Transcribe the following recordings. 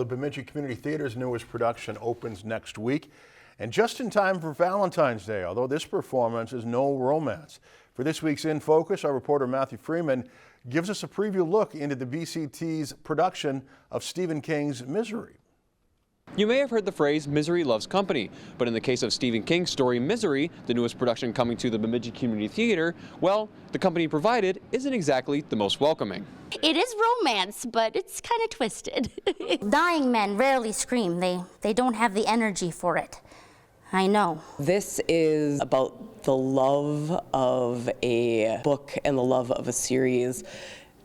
the Bemidji Community Theater's newest production opens next week, and just in time for Valentine's Day, although this performance is no romance. For this week's In Focus, our reporter Matthew Freeman gives us a preview look into the BCT's production of Stephen King's Misery. You may have heard the phrase, misery loves company, but in the case of Stephen King's story Misery, the newest production coming to the Bemidji Community Theater, well, the company provided isn't exactly the most welcoming. It is romance, but it's kind of twisted. Dying men rarely scream. They don't have the energy for it. I know. This is about the love of a book and the love of a series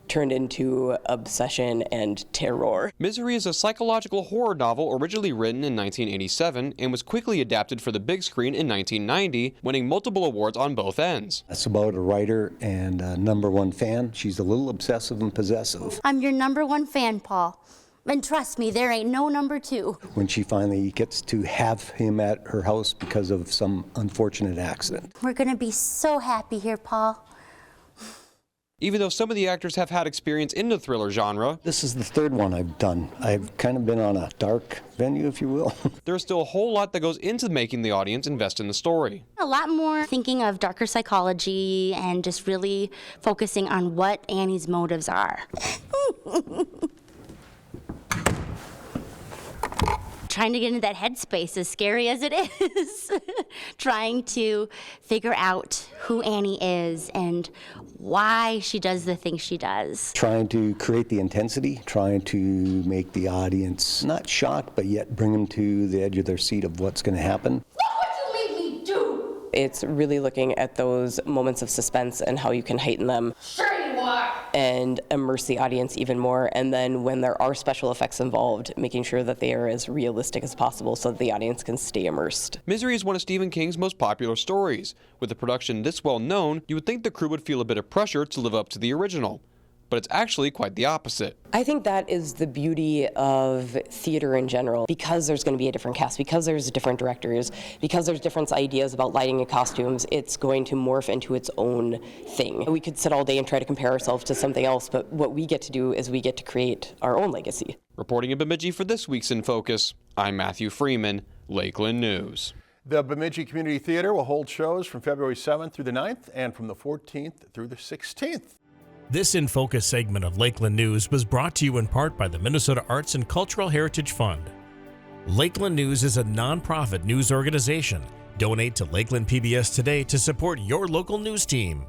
turned into obsession and terror. Misery is a psychological horror novel originally written in 1987 and was quickly adapted for the big screen in 1990, winning multiple awards on both ends. It's about a writer and a #1 fan. She's a little obsessive and possessive. I'm your #1 fan, Paul. And trust me, there ain't no #2. When she finally gets to have him at her house because of some unfortunate accident. We're gonna be so happy here, Paul. Even though some of the actors have had experience in the thriller genre, This is the third one I've done. I've kind of been on a dark venue, if you will. there's still a whole lot that goes into making the audience invest in the story. A lot more thinking of darker psychology and just really focusing on what Annie's motives are. Trying to get into that headspace, as scary as it is. Trying to figure out who Annie is and why she does the things she does. Trying to create the intensity, trying to make the audience not shocked, but yet bring them to the edge of their seat of what's going to happen. It's really looking at those moments of suspense and how you can heighten them. Sure you are. And immerse the audience even more. And then when there are special effects involved, making sure that they are as realistic as possible so that the audience can stay immersed. Misery is one of Stephen King's most popular stories. With a production this well known, you would think the crew would feel a bit of pressure to live up to the original. But it's actually quite the opposite. I think that is the beauty of theater in general. Because there's going to be a different cast, because there's different directors, because there's different ideas about lighting and costumes, it's going to morph into its own thing. We could sit all day and try to compare ourselves to something else, but what we get to do is we get to create our own legacy. Reporting in Bemidji for this week's In Focus, I'm Matthew Freeman, Lakeland News. The Bemidji Community Theater will hold shows from February 7th through the 9th and from the 14th through the 16th. This In Focus segment of Lakeland News was brought to you in part by the Minnesota Arts and Cultural Heritage Fund. Lakeland News is a nonprofit news organization. Donate to Lakeland PBS today to support your local news team.